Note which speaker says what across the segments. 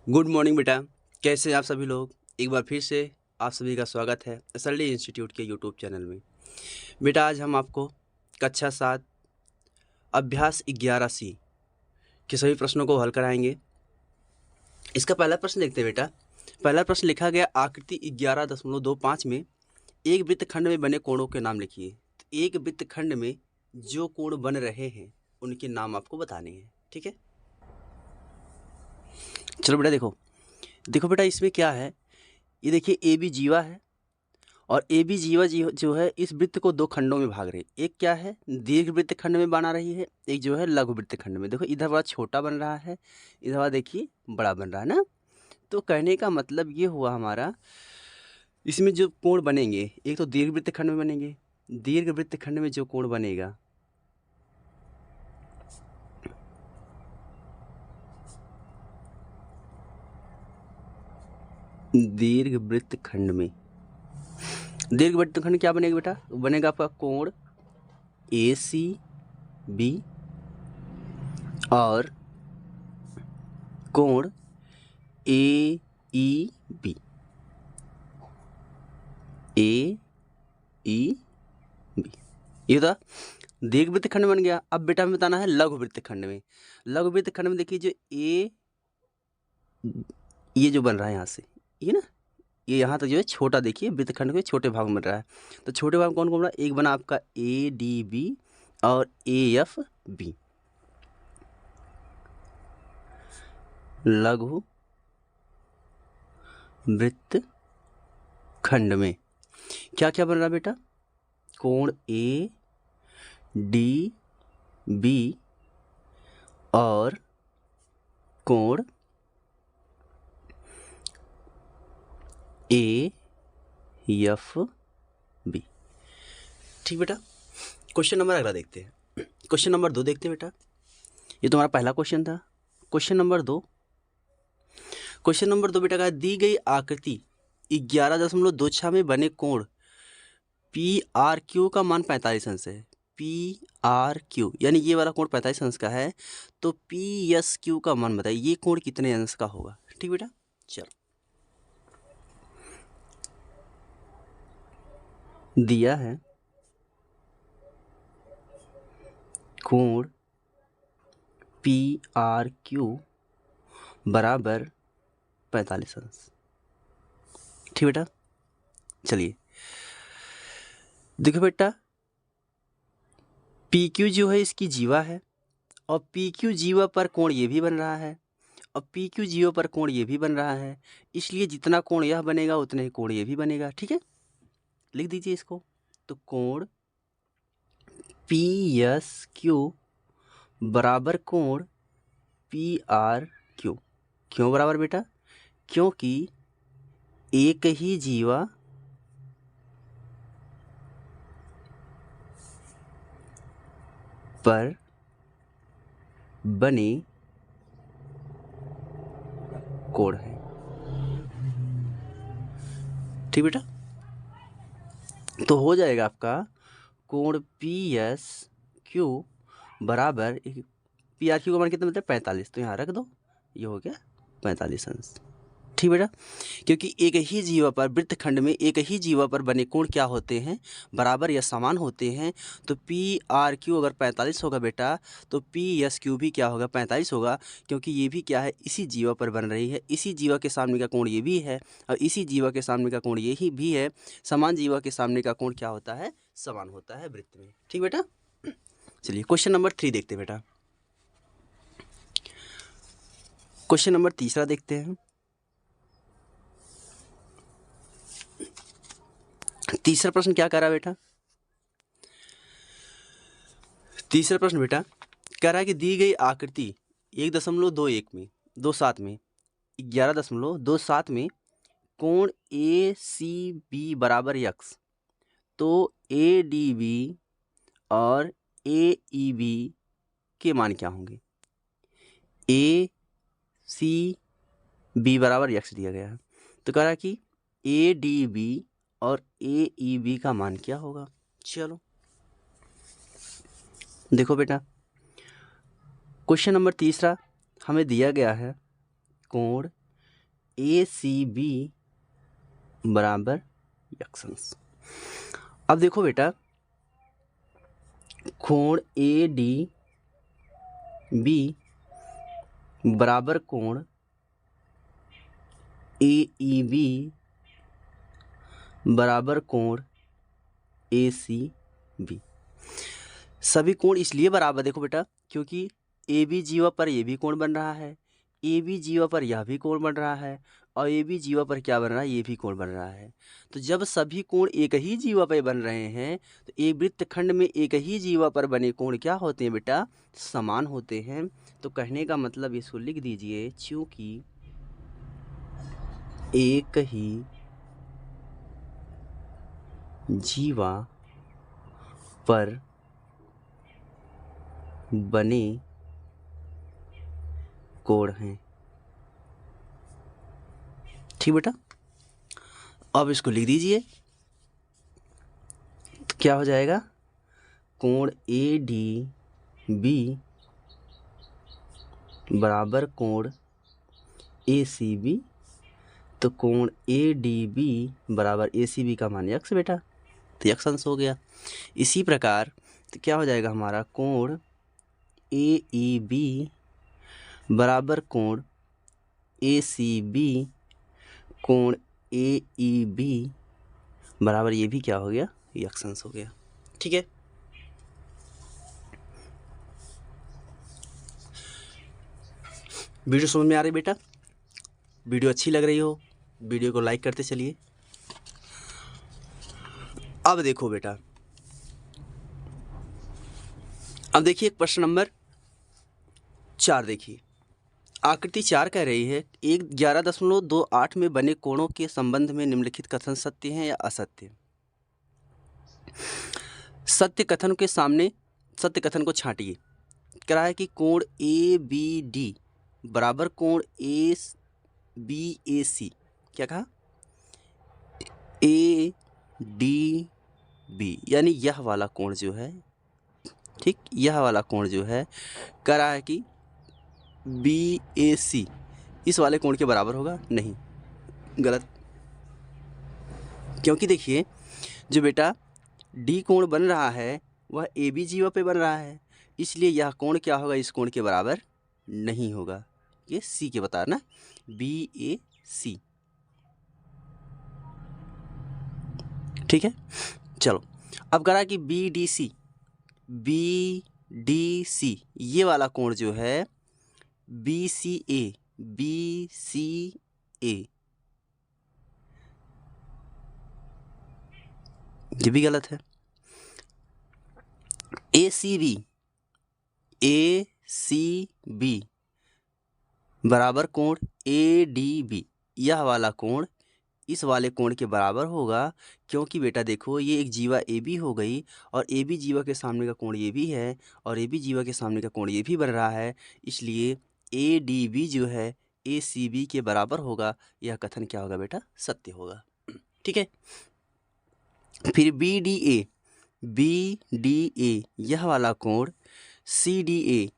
Speaker 1: Good morning बेटा। कैसे हैं आप सभी लोग। एक बार फिर से आप सभी का स्वागत है एसएलडी इंस्टीट्यूट के यूट्यूब चैनल में। बेटा आज हम आपको कक्षा 7 अभ्यास 11C के सभी प्रश्नों को हल कराएंगे। इसका पहला प्रश्न देखते हैं बेटा। पहला प्रश्न लिखा गया आकृति 11.25 में एक वृत्तखंड में बने कोणों के नाम लिखिए। तो एक वृत्तखंड में जो कोण बन रहे हैं उनके नाम आपको बताने हैं। ठीक है, चलो बेटा देखो देखो बेटा इसमें क्या है। ये देखिए ए बी जीवा है और ए बी जीवा जो है इस वृत्त को दो खंडों में भाग रही है। एक क्या है दीर्घ वृत्त खंड में बना रही है, एक जो है लघु वृत्त खंड में। देखो इधर बड़ा छोटा बन रहा है, इधर बड़ा देखिए बड़ा बन रहा है ना। तो कहने का मतलब ये हुआ हमारा इसमें जो कोण बनेंगे एक तो दीर्घ वृत्त खंड में बनेंगे। दीर्घ वृत्त खंड में जो कोण बनेगा दीर्घ वृत्त खंड में दीर्घ वृत्त खंड क्या बनेगा बेटा, बनेगा आपका कोण ए सी बी और कोण ए ई बी। ए ई बी ये था दीर्घ वृत्त खंड बन गया। अब बेटा हमें बताना है लघु वृत्त खंड में। लघु वृत्त खंड में देखिए जो ये जो बन रहा है यहाँ से ये ना, ये यहाँ तक जो है छोटा देखिए वृत्त खंड के छोटे भाग में बन रहा है। तो छोटे भाग कौन कौन बना, एक बना आपका ए डी बी और ए एफ बी। लघु वृत्त खंड में क्या क्या बन रहा है बेटा, कोण ए डी बी और कोण ए एफ बी। ठीक बेटा, क्वेश्चन नंबर अगला देखते हैं। क्वेश्चन नंबर 2 देखते हैं बेटा। ये तुम्हारा पहला क्वेश्चन था। क्वेश्चन नंबर 2 बेटा का दी गई आकृति 11.26 में बने कोण पी आर क्यू का मान 45 अंश है। पी आर क्यू यानी ये वाला कोण 45 अंश का है, तो पी एस क्यू का मान बताइए ये कोण कितने अंश का होगा। ठीक बेटा, चलो दिया है कोण पी आर क्यू बराबर 45 अंश। ठीक बेटा, चलिए देखो बेटा पी क्यू जो है इसकी जीवा है और पी क्यू जीवा पर कोण ये भी बन रहा है और पी क्यू जीवा पर कोण ये भी बन रहा है, इसलिए जितना कोण यह बनेगा उतने ही कोण ये भी बनेगा। ठीक है, लिख दीजिए इसको। तो कोण पी एस क्यू बराबर कोण पी आर क्यू। क्यों बराबर बेटा, क्योंकि एक ही जीवा पर बने कोण है। ठीक बेटा, तो हो जाएगा आपका कोण पी एस क्यू बराबर पी आर क्यू का मान कितना मतलब 45, तो यहाँ रख दो, ये हो गया 45 अंश। ठीक बेटा, क्योंकि एक ही जीवा पर वृत्तखंड में एक ही जीवा पर बने कोण क्या होते हैं, बराबर या समान होते हैं। तो पी आर क्यू अगर 45 होगा बेटा तो पी एस क्यू भी क्या होगा 45 होगा, क्योंकि ये भी क्या है इसी जीवा पर बन रही है। इसी जीवा के सामने का कोण ये भी है और इसी जीवा के सामने का कोण ये ही भी है। समान जीवा के सामने का कोण क्या होता है, समान होता है वृत्त में। ठीक बेटा, चलिए क्वेश्चन नंबर 3 देखते हैं बेटा। क्वेश्चन नंबर 3 देखते हैं। तीसरा प्रश्न क्या कह रहा है बेटा, तीसरा प्रश्न बेटा कह रहा है कि दी गई आकृति 1.27 में 11.27 में कोण ए सी बी बराबर यक्स, तो ए डी बी और ए ई बी के मान क्या होंगे। ए सी बी बराबर यक्स दिया गया है, तो कह रहा है कि ए डी बी और ए ई बी का मान क्या होगा। चलो देखो बेटा क्वेश्चन नंबर 3 हमें दिया गया है कोण ACB बराबर यक्षांश। अब देखो बेटा, कोण ADB बराबर कोण AEB बराबर कोण ACB। सभी कोण इसलिए बराबर, देखो बेटा, क्योंकि AB जीवा पर ये भी कोण बन रहा है, AB जीवा पर यह भी कोण बन रहा है, और AB जीवा पर क्या बन रहा है, ये भी कोण बन रहा है। तो जब सभी कोण एक ही जीवा पर बन रहे हैं तो एक वृत्तखंड में एक ही जीवा पर बने कोण क्या होते हैं बेटा, समान होते हैं। तो कहने का मतलब इसको लिख दीजिए, चूंकि एक ही जीवा पर बने कोण हैं। ठीक बेटा, अब इसको लिख दीजिए, तो क्या हो जाएगा, कोण ADB बराबर कोण ACB। तो कोण ADB बराबर ACB का मान यक्स बेटा, तो यक्षांश हो गया। इसी प्रकार तो क्या हो जाएगा हमारा, कोण AEB बराबर कोण ACB, कोण AEB बराबर ये भी क्या हो गया, यक्षांश हो गया। ठीक है, वीडियो समझ में आ रही बेटा? वीडियो अच्छी लग रही हो, वीडियो को लाइक करते चलिए। अब देखो बेटा, अब देखिए प्रश्न नंबर 4 देखिए। आकृति 4 कह रही है 11.28 में बने कोणों के संबंध में निम्नलिखित कथन सत्य हैं या असत्य। सत्य कथन के सामने सत्य कथन को छांटिए। कह रहा है कि कोण ABD बराबर कोण ABAC, क्या कहा, ADB, यानी यह वाला कोण जो है, ठीक, यह वाला कोण जो है, कह रहा है कि BAC इस वाले कोण के बराबर होगा, नहीं, गलत। क्योंकि देखिए, जो बेटा D कोण बन रहा है वह AB जीवा पे बन रहा है, इसलिए यह कोण क्या होगा, इस कोण के बराबर नहीं होगा। ये C के बता ना, BAC। ठीक है, चलो अब कह रहा है कि BDC ये वाला कोण जो है BCA ये भी गलत है। ACB बराबर कोण ADB, यह वाला कोण इस वाले कोण के बराबर होगा, क्योंकि बेटा देखो ये एक जीवा AB हो गई, और AB जीवा के सामने का कोण ये भी है, और AB जीवा के सामने का कोण ये भी बन रहा है, इसलिए ADB जो है ACB के बराबर होगा। यह कथन क्या होगा बेटा, सत्य होगा। ठीक है, फिर BDA यह वाला कोण CDA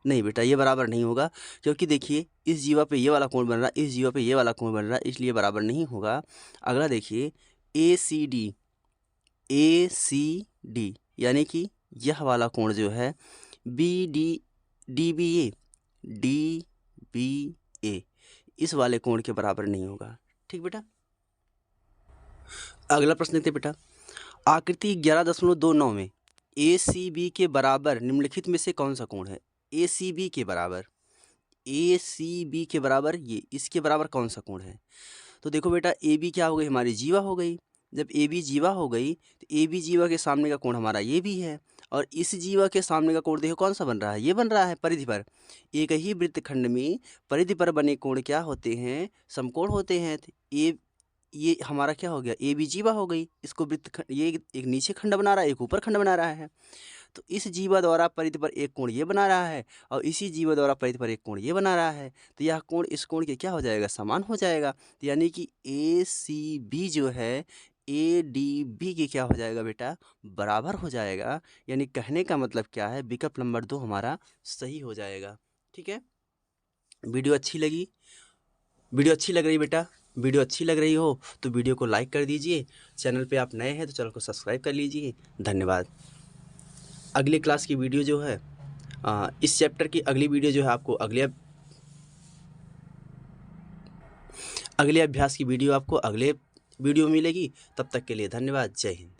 Speaker 1: नहीं बेटा, ये बराबर नहीं होगा, क्योंकि देखिए इस जीवा पे ये वाला कोण बन रहा है, इस जीवा पे ये वाला कोण बन रहा है, इसलिए बराबर नहीं होगा। अगला देखिए ACD यानी कि यह वाला कोण जो है DBA इस वाले कोण के बराबर नहीं होगा। ठीक बेटा, अगला प्रश्न देखते बेटा। आकृति 11.29 में ACB के बराबर निम्नलिखित में से कौन सा कोण है। ACB के बराबर ये इसके बराबर कौन सा कोण है। तो देखो बेटा, AB क्या हो गई, हमारी जीवा हो गई। जब AB जीवा हो गई तो AB जीवा के सामने का कोण हमारा ये भी है, और इस जीवा के सामने का कोण देखो कौन सा बन रहा है, ये बन रहा है परिधि पर। एक ही वृत्तखंड में परिधि पर बने कोण क्या होते हैं, समकोण होते हैं। ये हमारा क्या हो गया, AB जीवा हो गई। इसको वृत्तखंड, ये एक नीचे खंड बना रहा है, एक ऊपर खंड बना रहा है। तो इस जीवा द्वारा परिधि पर एक कोण ये बना रहा है, और इसी जीवा द्वारा परिधि पर एक कोण ये बना रहा है। तो यह कोण इस कोण के क्या हो जाएगा, समान हो जाएगा। तो यानी कि ACB जो है ADB के क्या हो जाएगा बेटा, बराबर हो जाएगा। यानी कहने का मतलब क्या है, विकल्प नंबर 2 हमारा सही हो जाएगा। ठीक है, वीडियो अच्छी लग रही बेटा, वीडियो अच्छी लग रही हो तो वीडियो को लाइक कर दीजिए। चैनल पे आप नए हैं तो चैनल को सब्सक्राइब कर लीजिए। धन्यवाद। अगली क्लास की वीडियो जो है इस चैप्टर की अगली वीडियो जो है आपको अगले अभ्यास की वीडियो आपको अगले वीडियो में मिलेगी। तब तक के लिए धन्यवाद। जय हिंद।